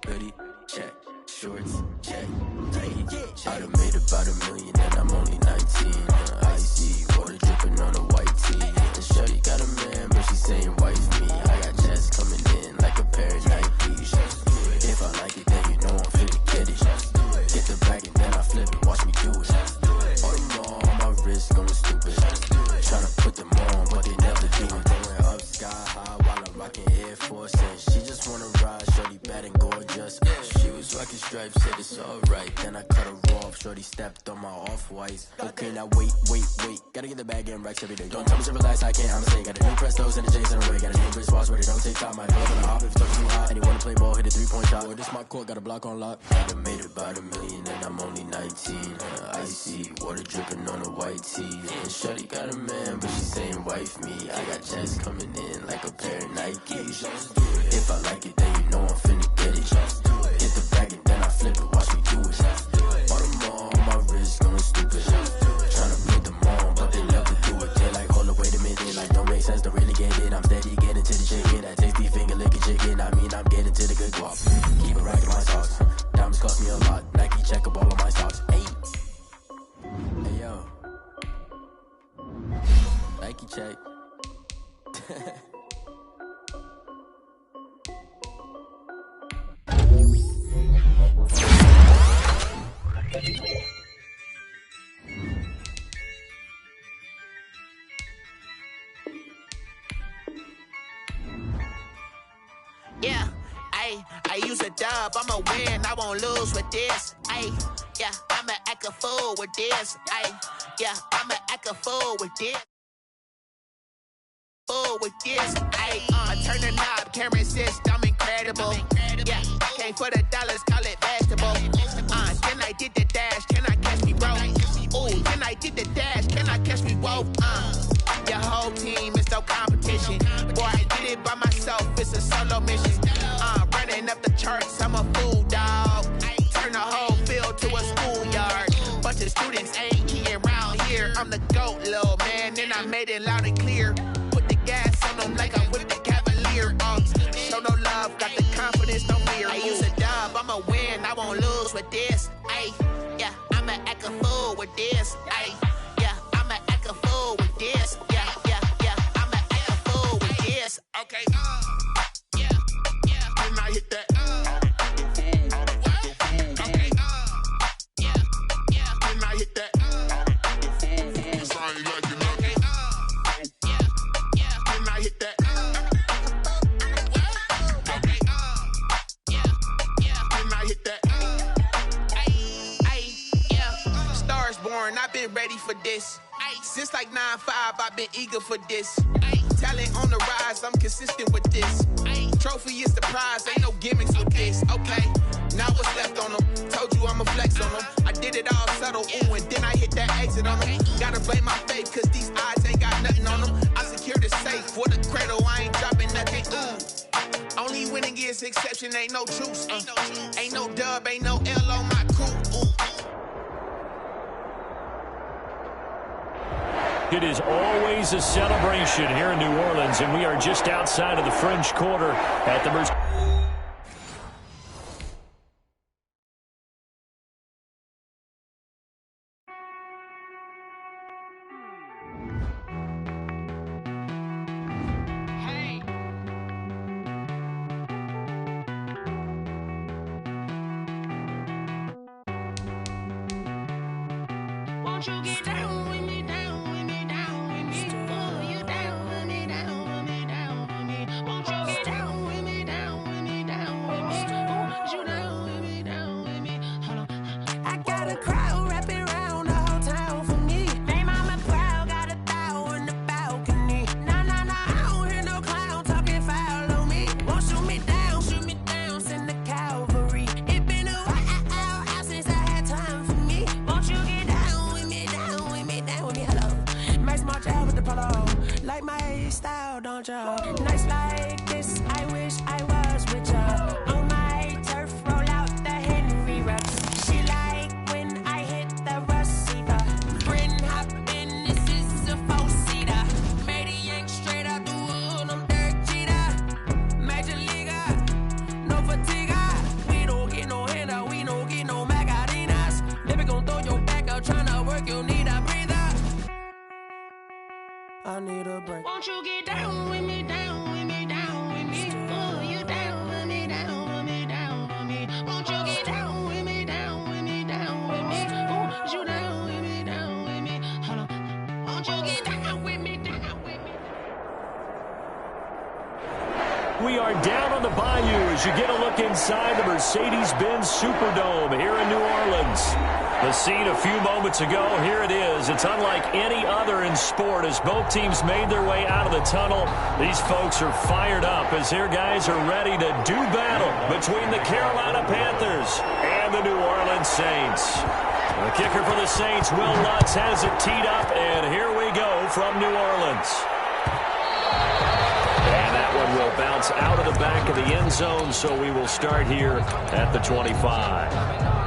hoodie, check. Shorts, check. Nike, check. I done made about $1 million and I'm only 19. Icy, water dripping on a white tee. And shorty got a man, but she saying wife me. I got checks coming in like a pair of Nikes. If I like it, then you know I'm finna get it. Get the bag and then I flip it, watch me do it. All them all on my wrist going stupid. Tryna put them on, but they never do it. Going up sky high while I'm rocking Air Force. And she just wanna ride, shorty bad and gorgeous. She was rocking stripes, said it's alright. Then I cut her off, shorty stepped on my off-whites. Okay, now wait. Gotta get the bag and racks every day. Don't tell me to relax, I can't, I'ma say. Got a new Prestos and a Jason away. Got a new wristwatch where they don't take time. My girl on the hop if it's too hot. And he wanna play ball, hit a 3-point shot. Or this my court, got a block on lock. I done made about $1 million and I'm only 19. Icy, water dripping on a white tee. And shorty got a man, but she saying wife me. I got checks coming in like a pair of Nikes. If I like it, then you know I'm finna get it. Get the bag and then I flip it, watch me do it. All them all on my wrist going stupid. Tryna put them on, but they never do it. They like, hold up, wait a minute. They like, don't make sense, don't really get it. I'm steady getting to the chicken. That tasty finger licking chicken. I mean, I'm getting to the good guap. Keep it racking my socks. Diamonds cost me a lot. Nike check up all of my stocks. Hey yo. Nike check. Yeah, I use a dub, I'ma win, I won't lose with this. Yeah, I'ma act a fool with this. Yeah, I'ma act a fool with this. I turn the knob, camera assist, I'm incredible. Yeah, came for the dollars, call it vegetable. Can I did the dash, can I catch me, bro? Ooh, can I did the dash, can I catch me, whoa? Your whole team is no competition. Boy, I did it by myself, it's a solo mission. Running up the charts, I'm a fool, dog. Turn the whole field to a schoolyard. Bunch of students ain't eating around here. I'm the GOAT, little man, and I made it loud and clear. Put the gas on them like I'm with the Cavalier. Show no love, got the confidence, no fear. I use a dub, I'ma win, I won't lose with this. Yeah, I'ma act a fool with this. Yeah, I'ma act a fool with this. Yeah, I'ma act a fool with this. Okay, yeah, can I hit that? Okay, yeah, can I hit that? I've been ready for this. Since like 9-5, I've been eager for this. Talent on the rise, I'm consistent with this. Trophy is the prize, ain't no gimmicks with this. Okay, now what's left on them? Told you I'ma flex on them. I did it all subtle, ooh, and then I hit that exit on them. Gotta blame my faith, cause these odds ain't got nothing on them. I secured the safe for the cradle, I ain't dropping nothing, ooh. Only winning is exception, ain't no truce. Ain't no dub, ain't no L on my crew, ooh. It is always a celebration here in New Orleans, and we are just outside of the French Quarter at the Mercy. Won't you get down with me, down with me, down with me? Pull you down with me, down with me, down with me. Won't you get down with me, down with me, down with me? Pull you down with me, down with me. Hold on. I got a crowd wrapping around the whole town for me. Name on my crowd, got a thou in the balcony. Nah, I don't hear no clown talking foul on me. Won't shoot me down, send the cavalry. It been a while since I had time for me. Won't you get down with me, down with me, Won't you get down with me, down with me, down with me? Oh, you down with me, down with me, down with me. Won't you get down with me, down with me, down with me? Oh, you down with me, down with me. Hold on. Won't you get down with me, down with me? We are down on the bayou as you get a look inside the Mercedes-Benz Superdome here in New Orleans. The scene a few moments ago, here it is. It's unlike any other in sport as both teams made their way out of the tunnel. These folks are fired up as their guys are ready to do battle between the Carolina Panthers and the New Orleans Saints. The kicker for the Saints, Will Lutz, has it teed up, and here we go from New Orleans. And that one will bounce out of the back of the end zone, so we will start here at the 25.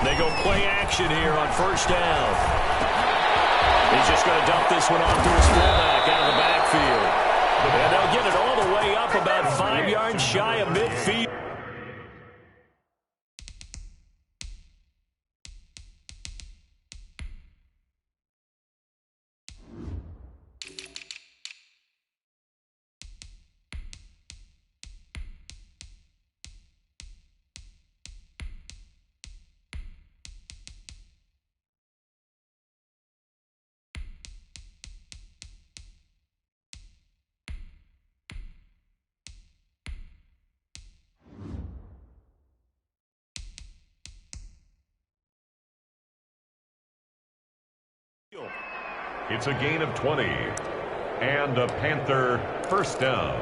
They go play action here on first down. He's just going to dump this one off to his fullback out of the backfield. And they'll get it all the way up about 5 yards shy of midfield. It's a gain of 20 and a Panther first down.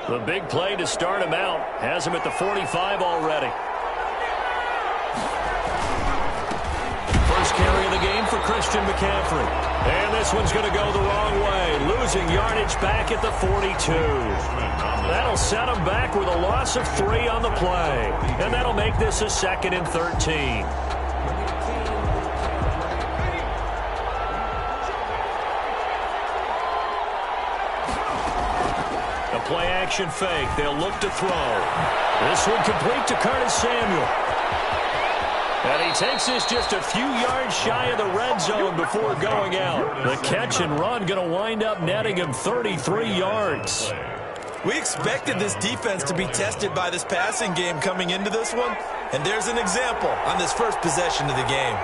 The big play to start him out has him at the 45 already. First carry of the game for Christian McCaffrey. And this one's going to go the wrong way, losing yardage back at the 42. That'll set him back with a loss of 3 on the play. And that'll make this a 2nd and 13. Play action fake. They'll look to throw. This one complete to Curtis Samuel. And he takes this just a few yards shy of the red zone before going out. The catch and run going to wind up netting him 33 yards. We expected this defense to be tested by this passing game coming into this one. And there's an example on this first possession of the game.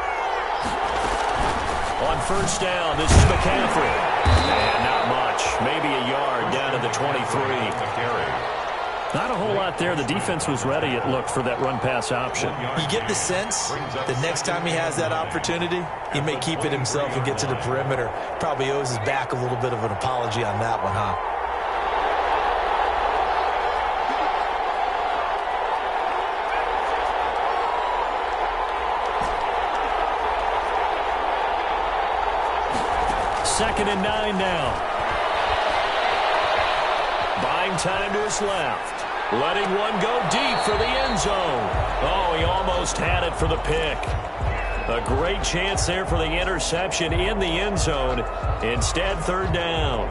On first down, this is McCaffrey. And not much. Maybe a yard down to the 23. Not a whole lot there. The defense was ready, it looked, for that run-pass option. You get the sense that next time he has that opportunity, he may keep it himself and get to the perimeter. Probably owes his back a little bit of an apology on that one, huh? Second and 9 now. Buying time to his left. Letting one go deep for the end zone. Oh, he almost had it for the pick. A great chance there for the interception in the end zone. Instead, third down.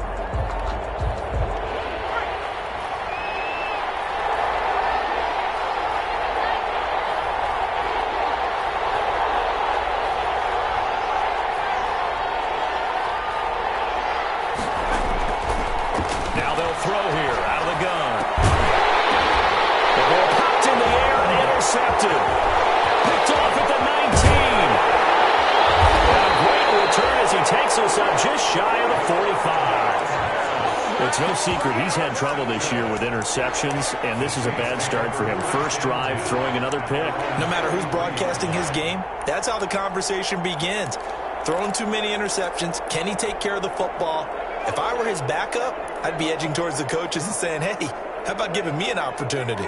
It's no secret he's had trouble this year with interceptions, and this is a bad start for him. First drive, throwing another pick. No matter who's broadcasting his game, that's how the conversation begins. Throwing too many interceptions, can he take care of the football? If I were his backup, I'd be edging towards the coaches and saying, hey, how about giving me an opportunity?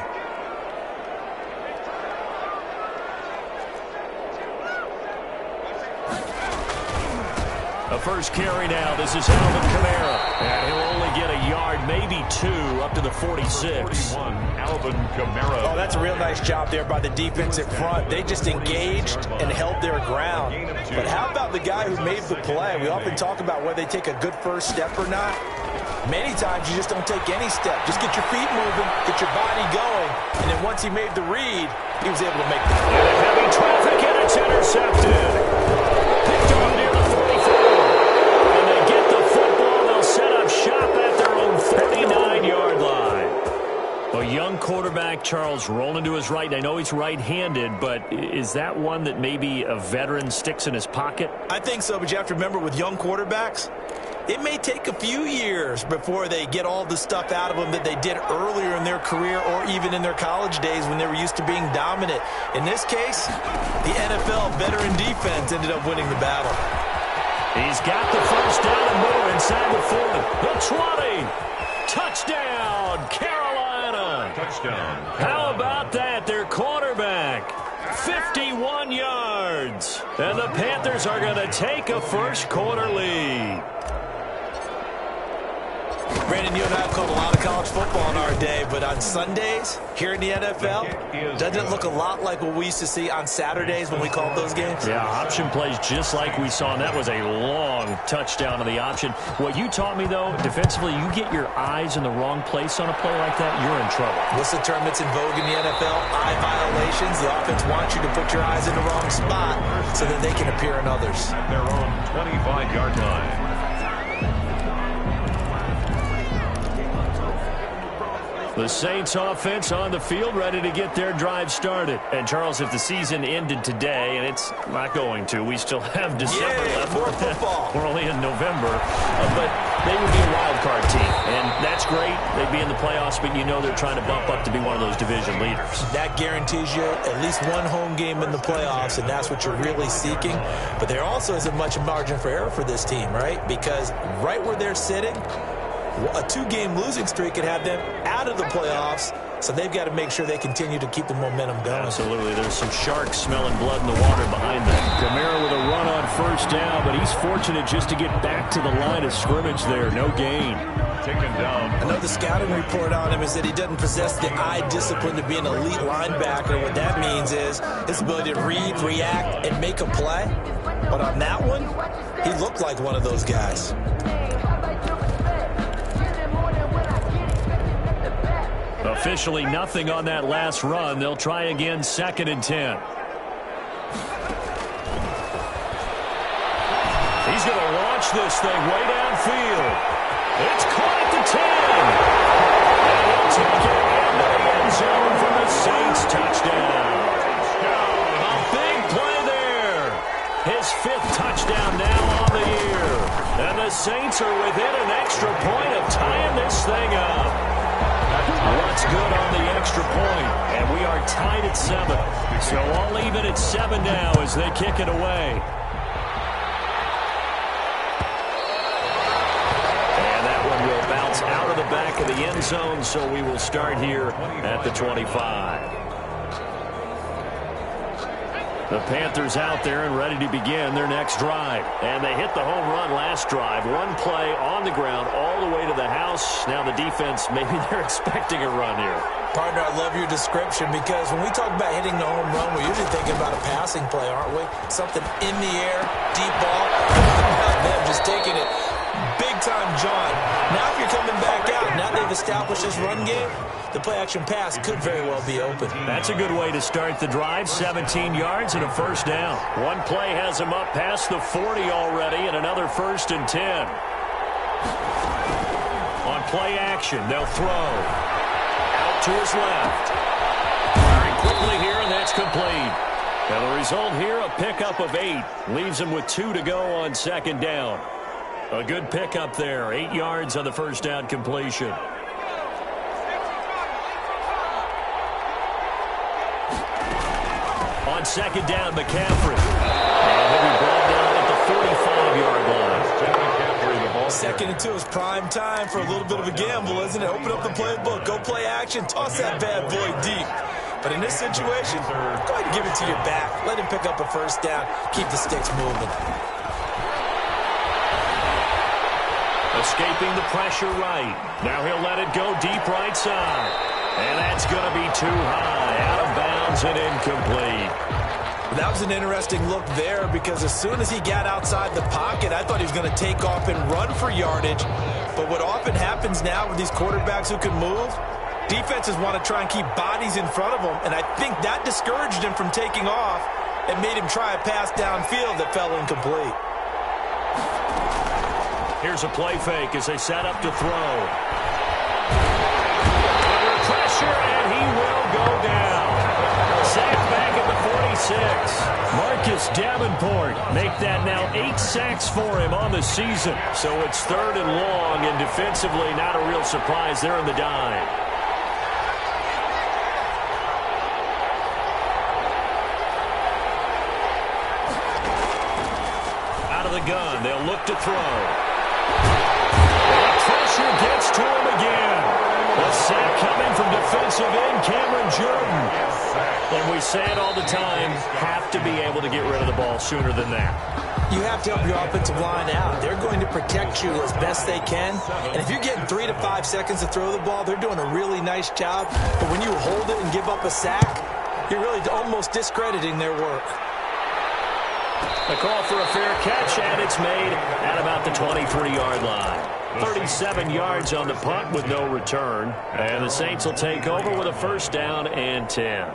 A first carry now. This is Alvin Kamara. And he'll only get a yard, maybe 2, up to the 46. 41, Alvin Kamara. Oh, that's a real nice job there by the defense in front. They just engaged and held their ground. But how about the guy who made the play? We often talk about whether they take a good first step or not. Many times you just don't take any step. Just get your feet moving, get your body going, and then once he made the read, he was able to make the play. And heavy traffic, and it's intercepted. Picked off near the 44. And they get the football. They'll set up shop at their own 39-yard line. A young quarterback, Charles, rolling to his right. I know he's right-handed, but is that one that maybe a veteran sticks in his pocket? I think so, but you have to remember with young quarterbacks, it may take a few years before they get all the stuff out of them that they did earlier in their career or even in their college days when they were used to being dominant. In this case, the NFL veteran defense ended up winning the battle. He's got the first down and more inside the 40. The 20. Touchdown, Carolina. Touchdown. How about that? Their quarterback. 51 yards. And the Panthers are going to take a first quarter lead. Brandon, you and I have called a lot of college football in our day, but on Sundays here in the NFL, doesn't it look a lot like what we used to see on Saturdays when we called those games? Yeah, option plays just like we saw, and that was a long touchdown on the option. What you taught me, though, defensively, you get your eyes in the wrong place on a play like that, you're in trouble. What's the term that's in vogue in the NFL? Eye violations. The offense wants you to put your eyes in the wrong spot so that they can appear in others. At their own 25-yard line. The Saints offense on the field, ready to get their drive started. And, Charles, if the season ended today, and it's not going to, we still have December left. More football. We're only in November. But they would be a wild card team. And that's great. They'd be in the playoffs, but you know they're trying to bump up to be one of those division leaders. That guarantees you at least one home game in the playoffs, and that's what you're really seeking. But there also isn't much margin for error for this team, right? Because right where they're sitting, a 2-game losing streak could have them out of the playoffs, so they've got to make sure they continue to keep the momentum going. Absolutely. There's some sharks smelling blood in the water behind them. Kamara with a run on first down, but he's fortunate just to get back to the line of scrimmage there. No gain. Taken down. I know the scouting report on him is that he doesn't possess the eye discipline to be an elite linebacker. What that means is his ability to read, react, and make a play. But on that one, he looked like one of those guys. Officially nothing on that last run. They'll try again, 2nd and 10. He's going to launch this thing way downfield. It's caught at the 10. And he'll take it into the end zone for the Saints. Touchdown. A big play there. His 5th touchdown now on the year. And the Saints are within an extra point of tying this thing up. What's good on the extra point? And we are tied at 7. So all even at 7 now as they kick it away. And that one will bounce out of the back of the end zone, so we will start here at the 25. The Panthers out there and ready to begin their next drive. And they hit the home run last drive. One play on the ground all the way to the house. Now the defense, maybe they're expecting a run here. Partner, I love your description because when we talk about hitting the home run, we're usually thinking about a passing play, aren't we? Something in the air, deep ball. Them just taking it big time, John. Now if you're coming back out, now they've established this run game, the play-action pass could very well be open. That's a good way to start the drive. 17 yards and a first down. One play has him up past the 40 already, and another 1st and 10. On play action, they'll throw. Out to his left. Very quickly here, and that's complete. And the result here, a pickup of 8. Leaves him with 2 to go on 2nd down. A good pickup there. 8 yards on the first down completion. On 2nd down, McCaffrey. And he'll be brought down at the 45-yard line. 2nd and 2 is prime time for a little bit of a gamble, isn't it? Open up the playbook, go play action, toss that bad boy deep. But in this situation, go ahead and give it to your back. Let him pick up a first down. Keep the sticks moving. Escaping the pressure right. Now he'll let it go deep right side. And that's going to be too high. Out of bounds and incomplete. That was an interesting look there because as soon as he got outside the pocket, I thought he was going to take off and run for yardage. But what often happens now with these quarterbacks who can move, defenses want to try and keep bodies in front of them, and I think that discouraged him from taking off and made him try a pass downfield that fell incomplete. Here's a play fake as they set up to throw. Under pressure, and he will go down. Sacked back at the 46. Marcus Davenport make that now 8 sacks for him on the season. So it's 3rd and long, and defensively not a real surprise there in the dime. Out of the gun, they'll look to throw. The pressure gets to him again. The sack coming from defensive end Cameron Jordan. And we say it all the time, have to be able to get rid of the ball sooner than that. You have to help your offensive line out. They're going to protect you as best they can. And if you're getting 3 to 5 seconds to throw the ball, they're doing a really nice job. But when you hold it and give up a sack, you're really almost discrediting their work. A call for a fair catch, and it's made at about the 23-yard line. 37 yards on the punt with no return. And the Saints will take over with a 1st down and 10.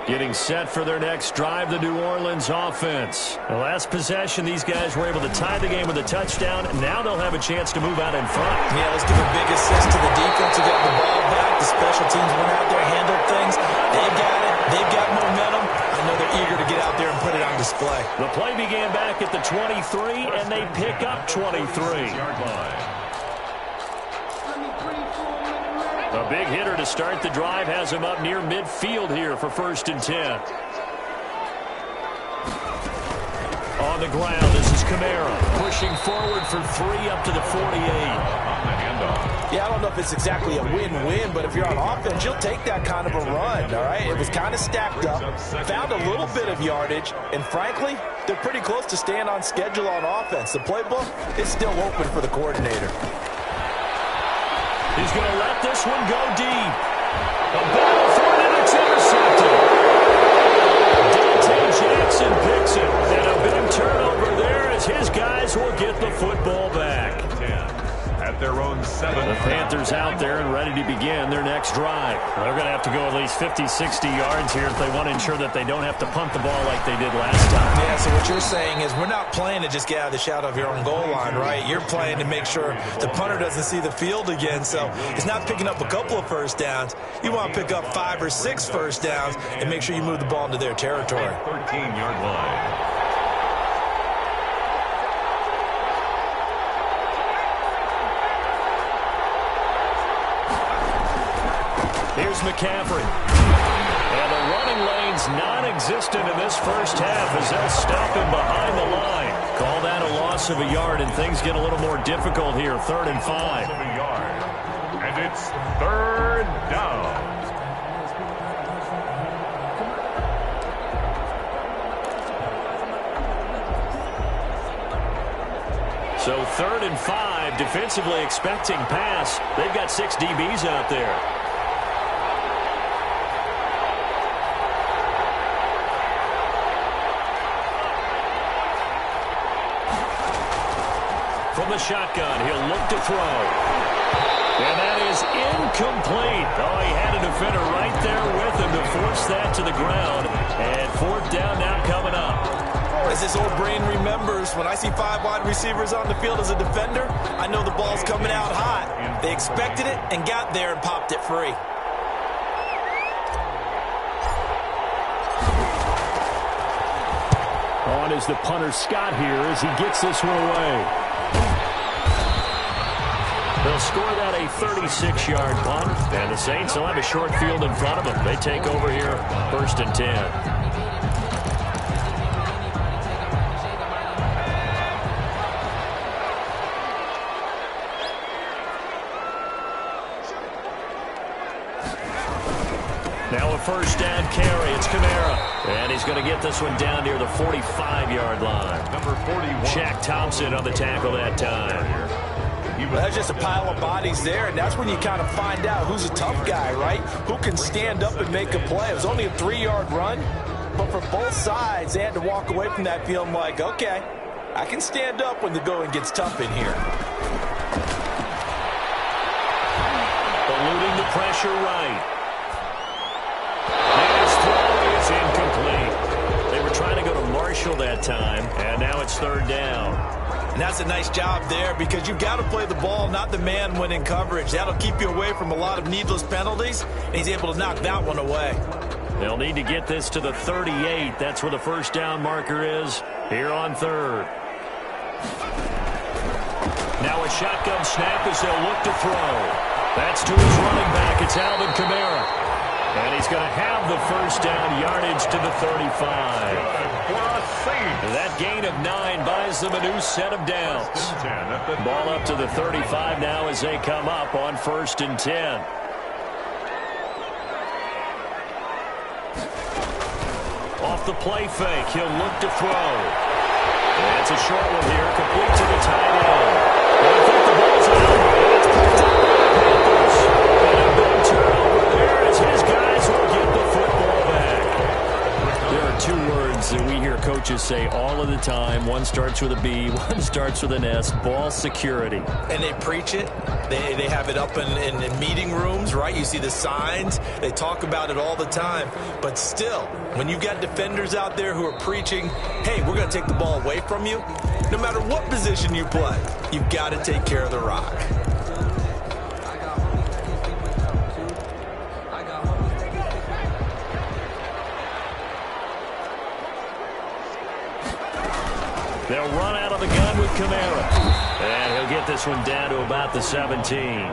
Getting set for their next drive, the New Orleans offense. The last possession, these guys were able to tie the game with a touchdown, and now they'll have a chance to move out in front. Yeah, let's give a big assist to the defense who got the ball back. The special teams went out there, handled things. They've got it. They've got momentum. I know they're eager to get out there and put it on display. The play began back at the 23, and they pick up 23. A big hitter to start the drive has him up near midfield here for 1st and 10. On the ground, this is Kamara pushing forward for 3 up to the 48. Yeah, I don't know if it's exactly a win-win, but if you're on offense, you'll take that kind of a run, all right? It was kind of stacked up, found a little bit of yardage, and frankly, they're pretty close to staying on schedule on offense. The playbook is still open for the coordinator. He's going to let this one go deep. A ball for it, and it's intercepted. Dante Jackson picks it, and a big turnover there as his guys will get the football back. At their own 7. The Panthers out there and ready to begin their next drive. They're going to have to go at least 50, 60 yards here if they want to ensure that they don't have to punt the ball like they did last time. Yeah, so what you're saying is we're not playing to just get out of the shadow of your own goal line, right? You're playing to make sure the punter doesn't see the field again. So it's not picking up a couple of 1st downs. You want to pick up 5 or 6 1st downs and make sure you move the ball into their territory. 13-yard line. Here's McCaffrey. And the running lane's non-existent in this 1st half as they'll stop him behind the line. Call that a loss of a yard, and things get a little more difficult here. 3rd and 5. And it's 3rd down. So 3rd and 5, defensively expecting pass. They've got 6 DBs out there. From the shotgun, he'll look to throw. And that is incomplete. Oh, he had a defender right there with him to force that to the ground. And 4th down now coming up. As his old brain remembers, when I see 5 wide receivers on the field as a defender, I know the ball's coming out hot. They expected it and got there and popped it free. On is the punter Scott here as he gets this one away. They'll score that a 36-yard punt, and the Saints will have a short field in front of them. They take over here, 1st and 10. Now a 1st down carry. It's Kamara. And he's going to get this one down near the 45-yard line. Number 41. Shaq Thompson on the tackle that time. That's just a pile of bodies there, and that's when you kind of find out who's a tough guy, right? Who can stand up and make a play. It was only a 3-yard run, but for both sides, they had to walk away from that feeling like, okay, I can stand up when the going gets tough in here. Eluding the pressure right. And his throw is incomplete. They were trying to go to Marshall that time, and now it's 3rd down. And that's a nice job there because you've got to play the ball, not the man when in coverage. That'll keep you away from a lot of needless penalties, and he's able to knock that one away. They'll need to get this to the 38. That's where the first down marker is here on 3rd. Now a shotgun snap as they'll look to throw. That's to his running back. It's Alvin Kamara. And he's going to have the first down, yardage to the 35. That gain of 9 buys them a new set of downs. Ball up to the 35 now as they come up on 1st and 10. Off the play fake, he'll look to throw. That's a short one here, complete to the tight end. And I think the ball's out. It's picked up by the Panthers. And a big turnover there as his guys will get the football back. There are 2 words that we hear coaches say all of the time. One starts with a B, one starts with an S, ball security. And they preach it. They have it up in meeting rooms, right? You see the signs. They talk about it all the time. But still, when you've got defenders out there who are preaching, hey, we're going to take the ball away from you, no matter what position you play, you've got to take care of the rock. They'll run out of the gun with Kamara. And he'll get this one down to about the 17.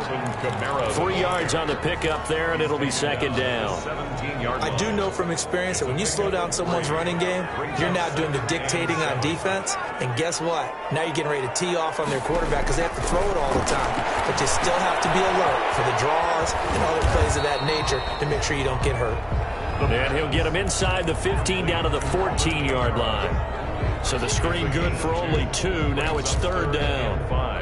3 yards on the pickup there, and it'll be 2nd down. I do know from experience that when you slow down someone's running game, you're now doing the dictating on defense. And guess what? Now you're getting ready to tee off on their quarterback because they have to throw it all the time. But you still have to be alert for the draws and other plays of that nature to make sure you don't get hurt. And he'll get him inside the 15 down to the 14-yard line. So the screen good for only 2. Now it's 3rd down. 5.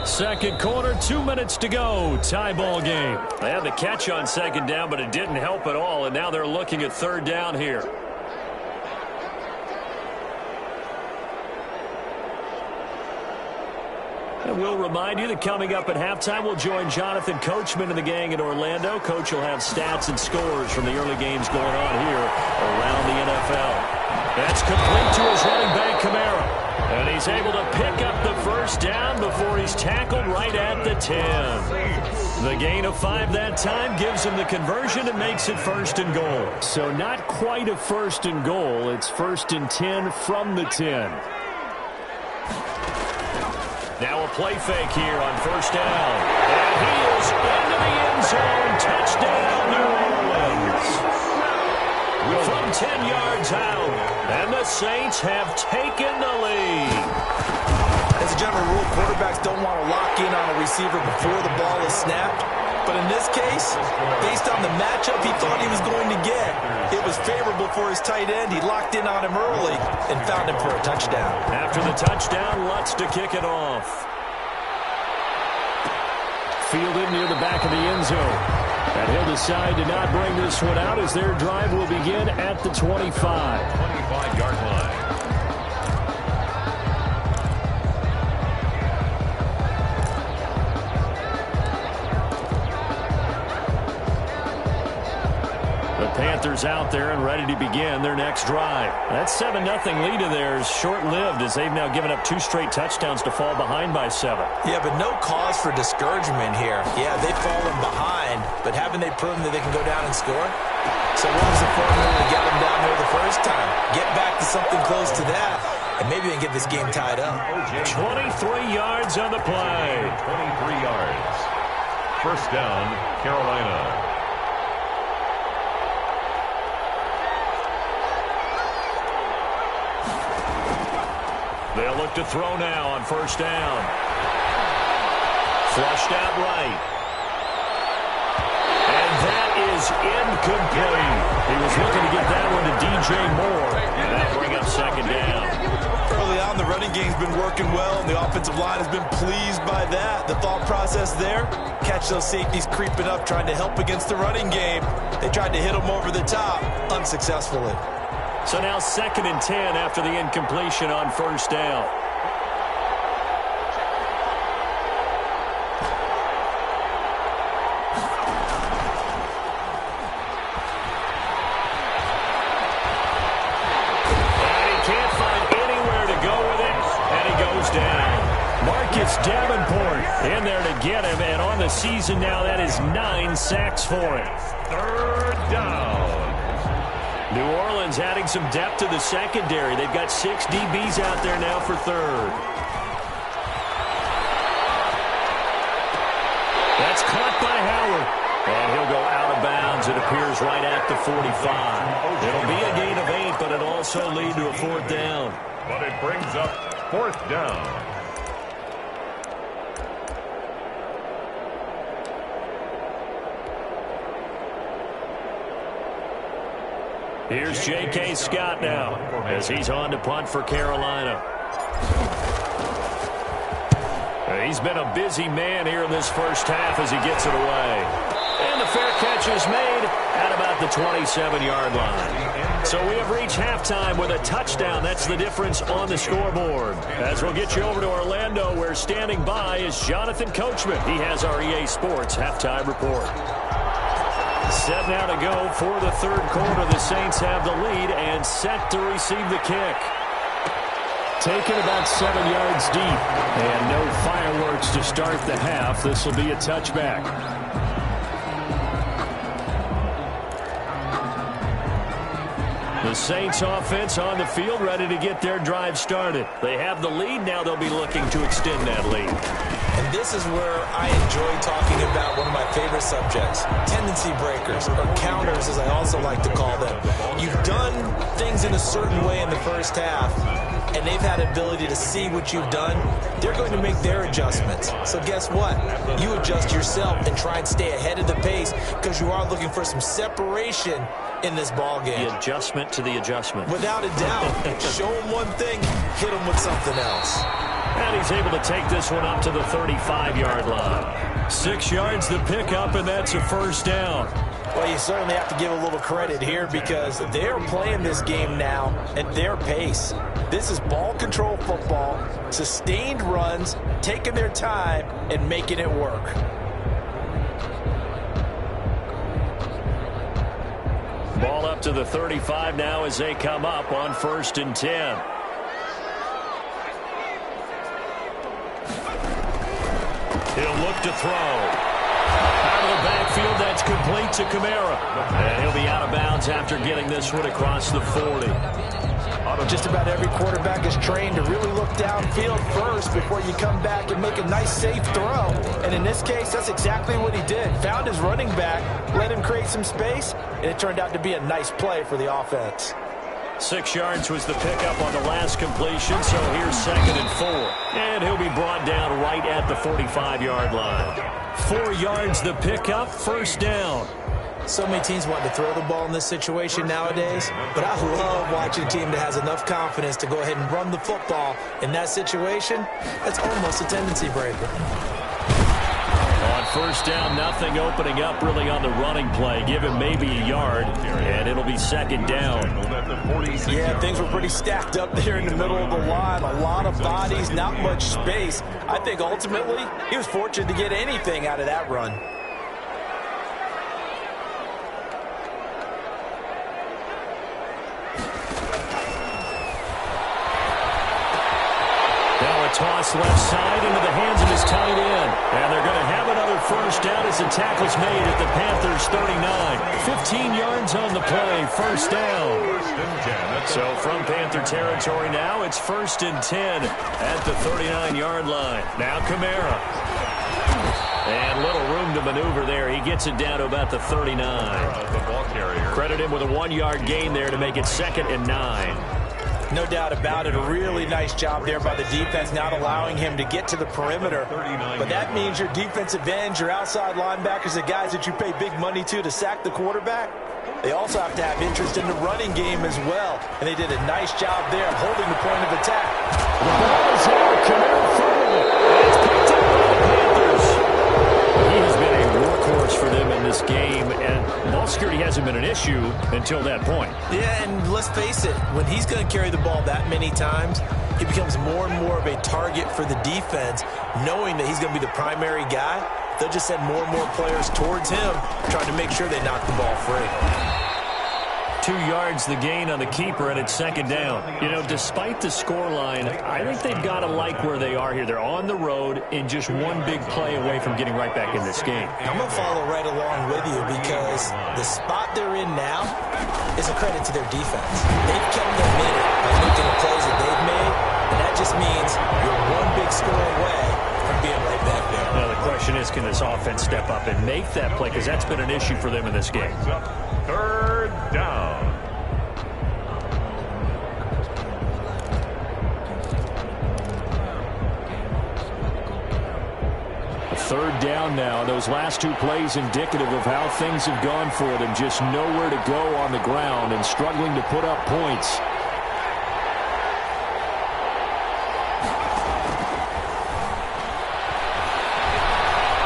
Second quarter, 2 minutes to go. Tie ball game. They had the catch on 2nd down, but it didn't help at all. And now they're looking at 3rd down here. And we'll remind you that coming up at halftime, we'll join Jonathan Coachman and the gang in Orlando. Coach will have stats and scores from the early games going on here around the NFL. That's complete to his running back, Kamara. And he's able to pick up the first down before he's tackled right at the 10. The gain of 5 that time gives him the conversion and makes it 1st and goal. So not quite a 1st and goal. It's 1st and 10 from the 10. Now a play fake here on 1st down. And he is into the end zone. Touchdown, New Orleans. From 10 yards out. And the Saints have taken the lead. As a general rule, quarterbacks don't want to lock in on a receiver before the ball is snapped. But in this case, based on the matchup he thought he was going to get, it was favorable for his tight end. He locked in on him early and found him for a touchdown. After the touchdown, Lutz to kick it off. Fielded near the back of the end zone. And he'll decide to not bring this one out as their drive will begin at the 25. 25-yard line. Panthers out there and ready to begin their next drive. That 7-0 lead of theirs short-lived as they've now given up 2 straight touchdowns to fall behind by 7. Yeah, but no cause for discouragement here. Yeah, they've fallen behind, but haven't they proven that they can go down and score? So what was the formula to get them down there the first time? Get back to something close to that, and maybe they can get this game tied up. 23 yards on the play. 23 yards. 1st down, Carolina. They'll look to throw now on 1st down. Flushed out right. And that is incomplete. He was looking to get that one to DJ Moore, and that'll bring up second down. Early on, the running game's been working well, and the offensive line has been pleased by that. The thought process there, catch those safeties creeping up, trying to help against the running game. They tried to hit them over the top, unsuccessfully. So now 2nd and 10 after the incompletion on first down. Davenport in there to get him, and on the season now, that is 9 sacks for him. 3rd down. New Orleans adding some depth to the secondary. They've got 6 DBs out there now for 3rd. That's caught by Howard, and he'll go out of bounds. It appears right at the 45. It'll be a gain of 8, but it'll also lead to a 4th down. But it brings up 4th down. Here's J.K. Scott now as he's on to punt for Carolina. He's been a busy man here in this first half as he gets it away. And the fair catch is made at about the 27-yard line. So we have reached halftime with a touchdown. That's the difference on the scoreboard. As we'll get you over to Orlando, where standing by is Jonathan Coachman. He has our EA Sports halftime report. Set now to go for the 3rd quarter. The Saints have the lead and set to receive the kick. Taken about 7 yards deep, and no fireworks to start the half. This will be a touchback. The Saints offense on the field, ready to get their drive started. They have the lead. Now they'll be looking to extend that lead. And this is where I enjoy talking about one of my favorite subjects, tendency breakers, or counters as I also like to call them. You've done things in a certain way in the first half, and they've had ability to see what you've done. They're going to make their adjustments. So guess what? You adjust yourself and try and stay ahead of the pace because you are looking for some separation in this ball game. The adjustment to the adjustment. Without a doubt. Show them one thing, hit them with something else. And he's able to take this one up to the 35-yard line. 6 yards the pickup, and that's a 1st down. Well, you certainly have to give a little credit here because they're playing this game now at their pace. This is ball control football, sustained runs, taking their time, and making it work. Ball up to the 35 now as they come up on 1st and 10. He'll look to throw. Out of the backfield, that's complete to Kamara. And he'll be out of bounds after getting this one across the 40. Just about every quarterback is trained to really look downfield first before you come back and make a nice, safe throw. And in this case, that's exactly what he did. Found his running back, let him create some space, and it turned out to be a nice play for the offense. 6 yards was the pickup on the last completion, so here's 2nd and 4. And he'll be brought down right at the 45-yard line. 4 yards the pickup, 1st down. So many teams want to throw the ball in this situation nowadays, but I love watching a team that has enough confidence to go ahead and run the football. In that situation, that's almost a tendency breaker. On 1st down, nothing opening up really on the running play. Give him maybe a yard, and it'll be 2nd down. Yeah, things were pretty stacked up there in the middle of the line. A lot of bodies, not much space. I think ultimately he was fortunate to get anything out of that run. Toss left side into the hands of his tight end. And they're going to have another 1st down as the tackle's made at the Panthers 39. 15 yards on the play, 1st down. So from Panther territory now, it's 1st and 10 at the 39-yard line. Now Kamara. And little room to maneuver there. He gets it down to about the 39. Credit him with a 1-yard gain there to make it 2nd and 9. No doubt about it. A really nice job there by the defense, not allowing him to get to the perimeter. But that means your defensive ends, your outside linebackers, the guys that you pay big money to sack the quarterback, they also have to have interest in the running game as well. And they did a nice job there of holding the point of attack. The ball is out. Kamara fumbled it. And it's picked up by the Panthers. He has been a workhorse for them in this game, and ball security hasn't been an issue until that point. Yeah, and let's face it, when he's going to carry the ball that many times, he becomes more and more of a target for the defense, knowing that he's going to be the primary guy. They'll just send more and more players towards him, trying to make sure they knock the ball free. 2 yards the gain on the keeper, and it's second down. You know, despite the scoreline, I think they've got to like where they are here. They're on the road and just one big play away from getting right back in this game. I'm going to follow right along with you because the spot they're in now is a credit to their defense. They've kept them in it by making the plays that they've made, and that just means you're one big score away from being right back there. Now, the question is, can this offense step up and make that play? Because that's been an issue for them in this game. Third down. Third down now. Those last 2 plays indicative of how things have gone for them. Just nowhere to go on the ground and struggling to put up points.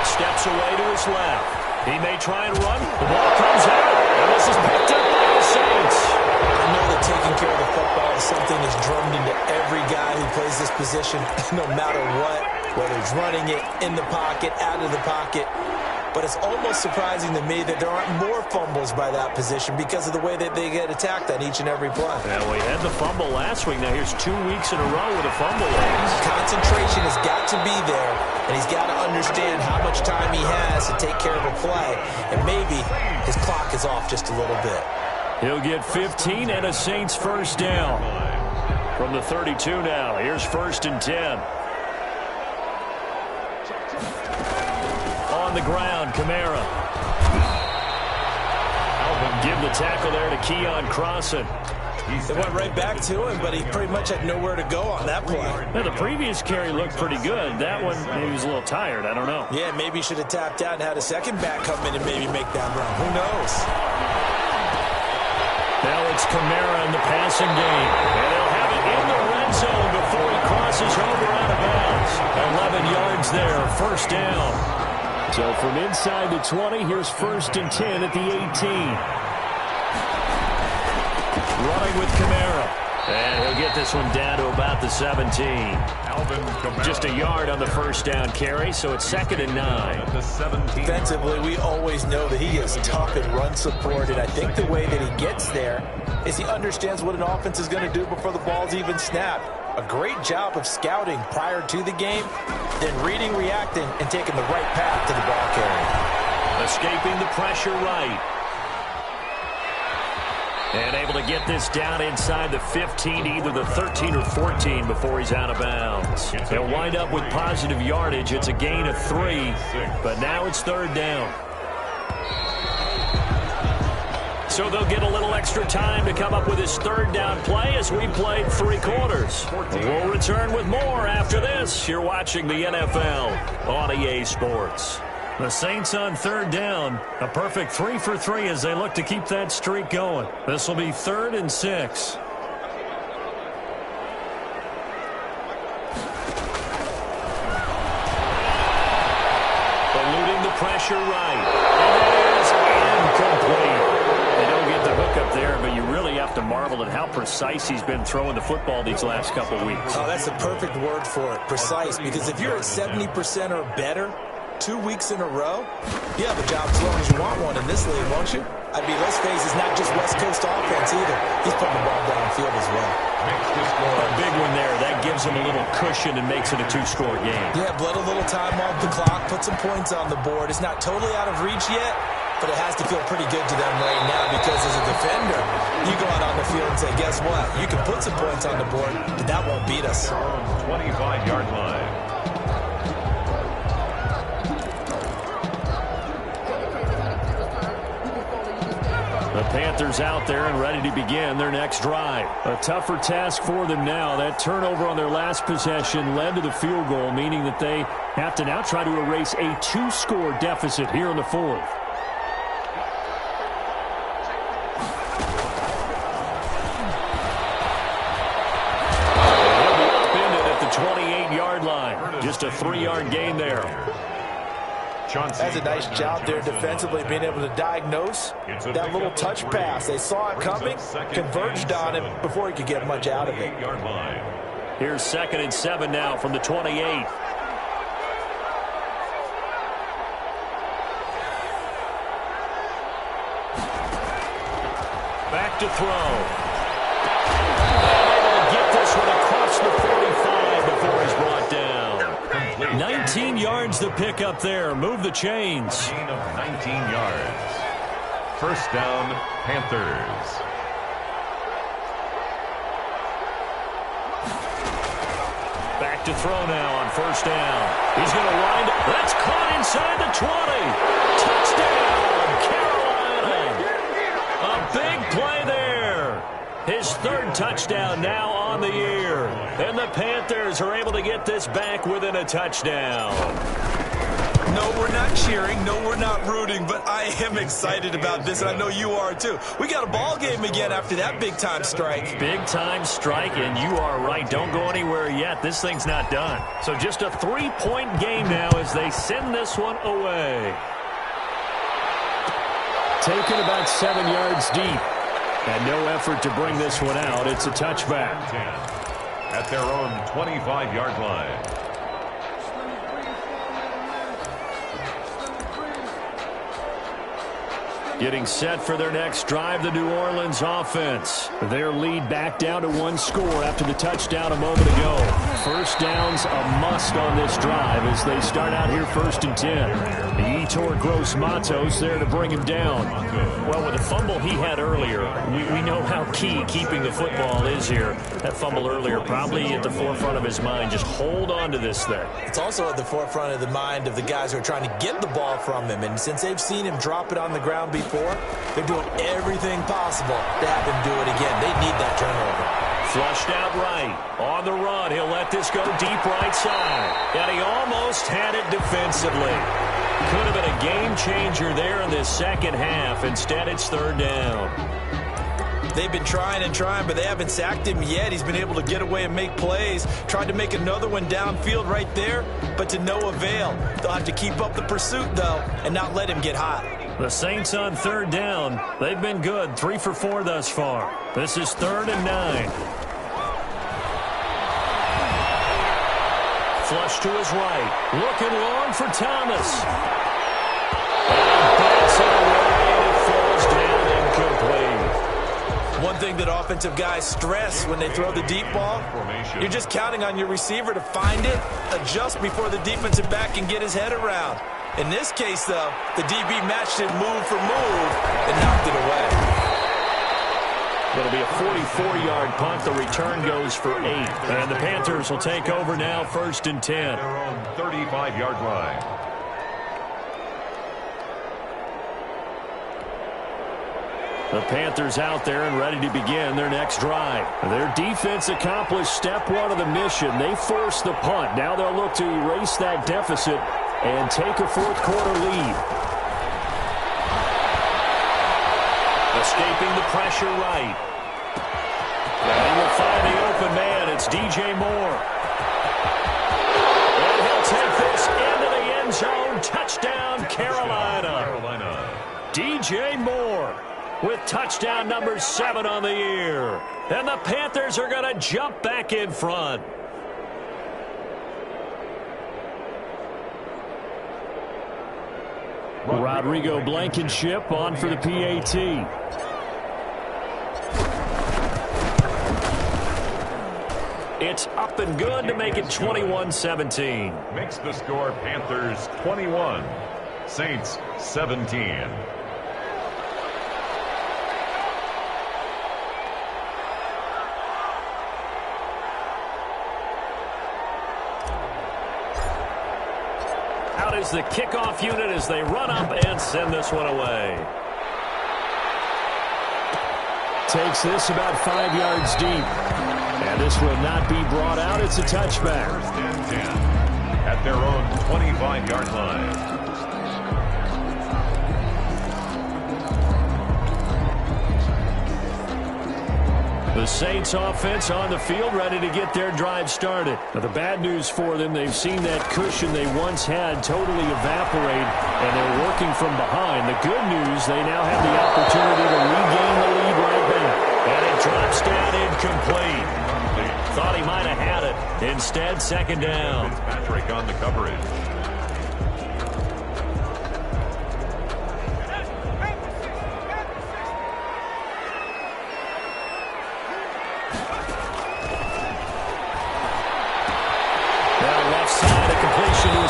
Steps away to his left. He may try and run. The ball comes out, and this is picked up by the Saints. I know that taking care of the football is something that's drummed into every guy who plays this position, no matter what, whether he's running it, in the pocket, out of the pocket. But it's almost surprising to me that there aren't more fumbles by that position because of the way that they get attacked on each and every play. Yeah, we had the fumble last week. Now here's 2 weeks in a row with a fumble. Concentration has got to be there, and he's got to understand how much time he has to take care of a play. And maybe his clock is off just a little bit. He'll get 15 and a Saints first down. From the 32 now, here's 1st and 10. On the ground, Kamara. Give the tackle there to Keon Crossan. They went right back to him, but he pretty much had nowhere to go on that play. Now, the previous carry looked pretty good. That one, maybe he was a little tired. I don't know. Yeah, maybe he should have tapped out and had a second back come in and maybe make that run. Who knows? Now it's Kamara in the passing game. And they'll have it in the red zone before he crosses over out of bounds. 11 yards there, first down. So from inside the 20, here's 1st and 10 at the 18. Running with Kamara. And he'll get this one down to about the 17. Just a yard on the first down carry, so it's 2nd and 9. Defensively, we always know that he is tough in run support, and I think the way that he gets there is he understands what an offense is going to do before the ball's even snapped. A great job of scouting prior to the game, then reading, reacting, and taking the right path to the ball carrier. Escaping the pressure right. And able to get this down inside the 15, either the 13 or 14 before he's out of bounds. They'll wind up with positive yardage. It's a gain of 3, but now it's 3rd down. So they'll get a little extra time to come up with his 3rd down play as we played 3 quarters. We'll return with more after this. You're watching the NFL on EA Sports. The Saints on 3rd down. A perfect 3 for 3 as they look to keep that streak going. This will be 3rd and 6. Eluding the pressure right. And that is incomplete. They don't get the hook up there, but you really have to marvel at how precise he's been throwing the football these last couple weeks. Oh, that's the perfect word for it, precise, because if you're at 70% or better 2 weeks in a row, you have a job as long as you want one in this league, won't you? I mean, let's face it, it's not just West Coast offense either. He's putting the ball downfield as well. A big one there. That gives him a little cushion and makes it a 2-score game. Yeah, bled a little time off the clock, put some points on the board. It's not totally out of reach yet, but it has to feel pretty good to them right now because as a defender, you go out on the field and say, guess what? You can put some points on the board, but that won't beat us. 25-yard line. The Panthers out there and ready to begin their next drive. A tougher task for them now. That turnover on their last possession led to the field goal, meaning that they have to now try to erase a 2-score deficit here in the fourth. They'll be upended at the 28-yard line. Just a 3-yard gain there. That's a nice job there defensively, being able to diagnose that little touch pass. They saw it coming, converged on him before he could get much out of it. Here's 2nd and 7 now from the 28. Back to throw. Able to get this one across the 45 before he's brought down. 19 yards to pick up there. Move the chains. Gain of 19 yards. First down, Panthers. Back to throw now on first down. He's going to wind up. That's caught inside the 20. Touchdown, Carolina. A big play there. His 3rd touchdown now on the year. And the Panthers are able to get this back within a touchdown. No, we're not cheering. No, we're not rooting. But I am excited about this, and I know you are too. We got a ball game again after that big-time strike. Big-time strike, and you are right. Don't go anywhere yet. This thing's not done. So just a 3-point game now as they send this one away. Taken about 7 yards deep. And no effort to bring this one out. It's a touchback. At their own 25-yard line. Getting set for their next drive, the New Orleans offense. Their lead back down to 1 score after the touchdown a moment ago. First down's a must on this drive as they start out here 1st and 10. The Yetur Gross-Matos there to bring him down. Well, with the fumble he had earlier, we know how key keeping the football is here. That fumble earlier probably at the forefront of his mind. Just hold on to this thing. It's also at the forefront of the mind of the guys who are trying to get the ball from him. And since they've seen him drop it on the ground before, they're doing everything possible to have him do it again. They need that turnover. Flushed out right. On the run, he'll let this go deep right side. And he almost had it defensively. Could have been a game changer there in this second half. Instead, it's 3rd down. They've been trying and trying, but they haven't sacked him yet. He's been able to get away and make plays. Tried to make another one downfield right there, but to no avail. They'll have to keep up the pursuit, though, and not let him get hot. The Saints on 3rd down. They've been good. 3 for 4 thus far. This is 3rd and 9. Flush to his right. Looking long for Thomas. And bats it away, and it falls down incomplete. One thing that offensive guys stress when they throw the deep ball, you're just counting on your receiver to find it, adjust before the defensive back can get his head around. In this case, though, the DB matched it move for move and knocked it away. It'll be a 44-yard punt. The return goes for 8. And the Panthers will take over now 1st and 10. Their own 35-yard line. The Panthers out there and ready to begin their next drive. Their defense accomplished step 1 of the mission. They forced the punt. Now they'll look to erase that deficit and take a 4th quarter lead. Escaping the pressure right. And he will find the open man. It's DJ Moore. And he'll take this into the end zone. Touchdown, Carolina. DJ Moore with touchdown number 7 on the year. And the Panthers are going to jump back in front. Rodrigo Blankenship on for the PAT. It's up and good to make it 21-17. Makes the score Panthers 21, Saints 17. Out is the kickoff unit as they run up and send this one away. takes this about 5 yards deep. And this will not be brought out. It's a touchback. First and 10 at their own 25-yard line. The Saints offense on the field, ready to get their drive started. Now, the bad news for them, they've seen that cushion they once had totally evaporate, and they're working from behind. The good news, they now have the opportunity to regain the lead right back. And it drops down incomplete. Thought he might have had it. Instead, second down. Fitzpatrick on the coverage.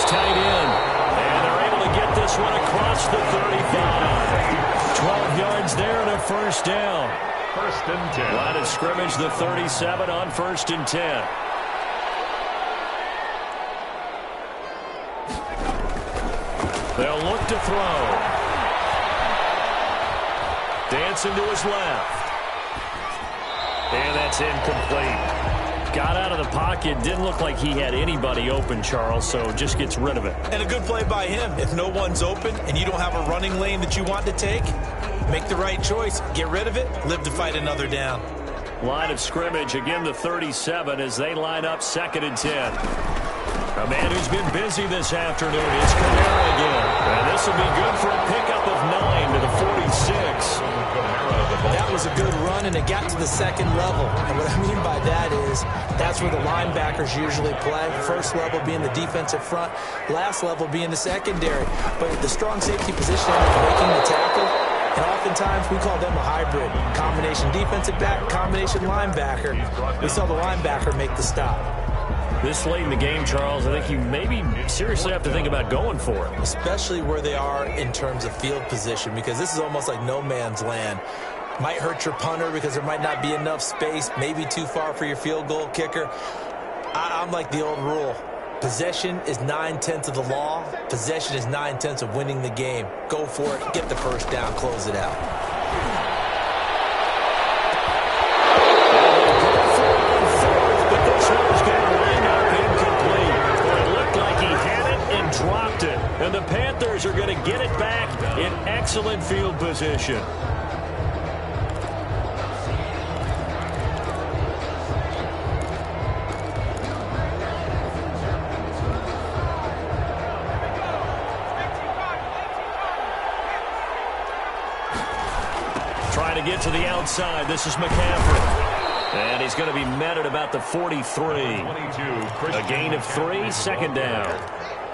Tight end, and they're able to get this one across the 35. 12 yards there and a first down. First and 10. Line of scrimmage, the 37 on first and 10. They'll look to throw. Dancing to his left. And that's incomplete. Got out of the pocket. Didn't look like he had anybody open, Charles, so just gets rid of it. And a good play by him. If no one's open and you don't have a running lane that you want to take, make the right choice. Get rid of it. Live to fight another down. Line of scrimmage, again the 37 as they line up second and 10. A man who's been busy this afternoon is Kamara again. And this will be good for a pickup of 9 to the 46. That was a good run, and it got to the second level. And what I mean by that is that's where the linebackers usually play. First level being the defensive front, last level being the secondary. But the strong safety position making the tackle, and oftentimes we call them a hybrid. Combination defensive back, combination linebacker. We saw the linebacker make the stop. This late in the game, Charles, I think you maybe seriously have to think about going for it. Especially where they are in terms of field position, because this is almost like no man's land. Might hurt your punter because there might not be enough space, maybe too far for your field goal kicker. I'm like the old rule. Possession is 9/10 of the law. Possession is 9/10 of winning the game. Go for it. Get the first down. Close it out. Dropped it, and the Panthers are going to get it back in excellent field position. Trying to get to the outside. This is McCaffrey. And he's going to be met at about the 43. A gain of 3, second down.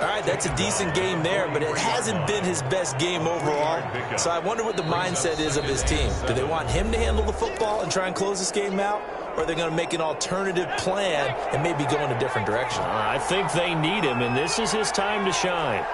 All right, that's a decent game there, but it hasn't been his best game overall. So I wonder what the mindset is of his team. Do they want him to handle the football and try and close this game out? Or are they going to make an alternative plan and maybe go in a different direction? I think they need him, and this is his time to shine.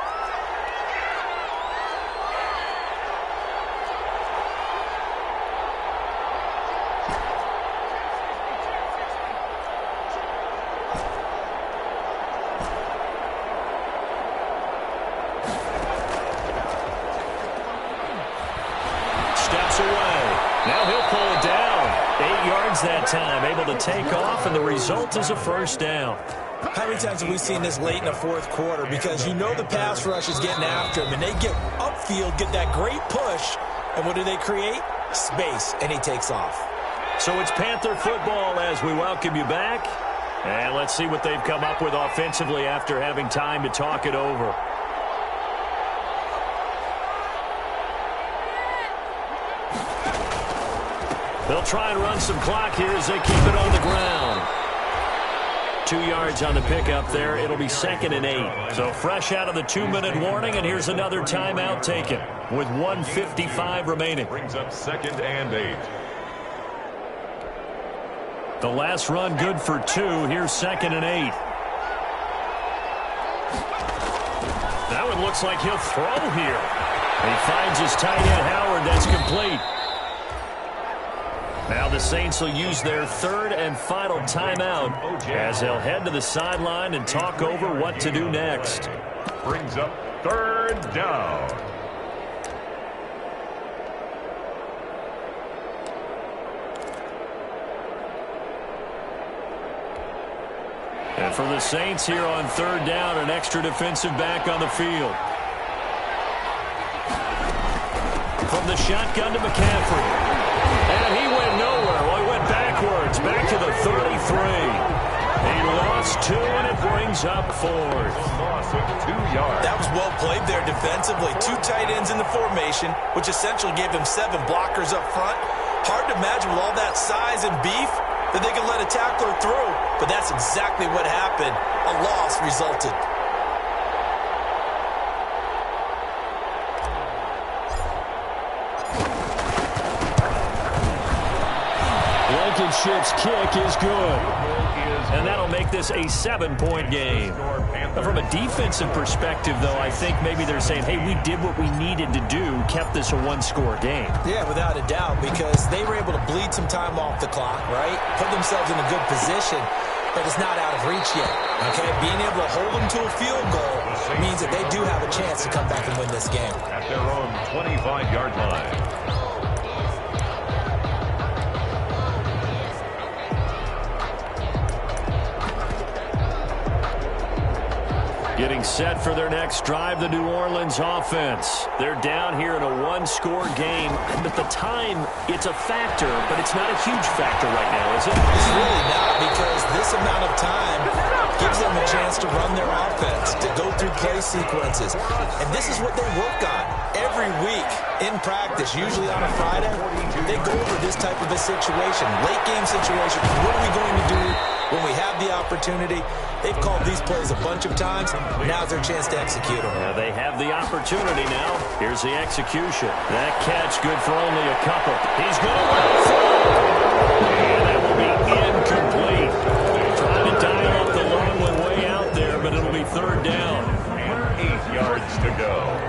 That time, able to take off, and the result is a first down. How many times have we seen this late in the fourth quarter? Because you know the pass rush is getting after him, and they get upfield, get that great push, and what do they create? Space, and he takes off. So it's Panther football as we welcome you back, and let's see what they've come up with offensively after having time to talk it over. They'll try and run some clock here as they keep it on the ground. 2 yards on the pickup there. It'll be second and 8. So fresh out of the 2-minute warning, and here's another timeout taken with 1:55 remaining. Brings up second and 8. The last run good for 2. Here's second and 8. That one looks like he'll throw here. He finds his tight end, Howard. That's complete. Now the Saints will use their third and final timeout as they'll head to the sideline and talk over what to do next. Brings up third down. And for the Saints here on third down, an extra defensive back on the field. From the shotgun to McCaffrey. And he went nowhere. Well, he went backwards, back to the 33. He lost 2, and it brings up 4th. Loss of 2 yards. That was well played there defensively. 2 tight ends in the formation, which essentially gave him 7 blockers up front. Hard to imagine with all that size and beef that they could let a tackler through. But that's exactly what happened. A loss resulted. Blankenship's kick is good. And that'll make this a 7-point game. From a defensive perspective, though, I think maybe they're saying, hey, we did what we needed to do, kept this a 1-score game. Yeah, without a doubt, because they were able to bleed some time off the clock, right? Put themselves in a good position, but it's not out of reach yet, okay? Being able to hold them to a field goal means that they do have a chance to come back and win this game. At their own 25-yard line. Getting set for their next drive, the New Orleans offense. They're down here in a 1-score game. But the time, it's a factor, but it's not a huge factor right now, is it? It's really not, because this amount of time gives them a chance to run their offense, to go through play sequences. And this is what they work on every week in practice, usually on a Friday. They go over this type of a situation, late game situation. What are we going to do when we have the opportunity? They've called these plays a bunch of times. Now's their chance to execute them. Yeah, they have the opportunity now. Here's the execution. That catch good for only a couple. He's going to let it fly. And that will be incomplete. Trying to dial up the long one way out there, but it'll be third down. And 8 yards to go.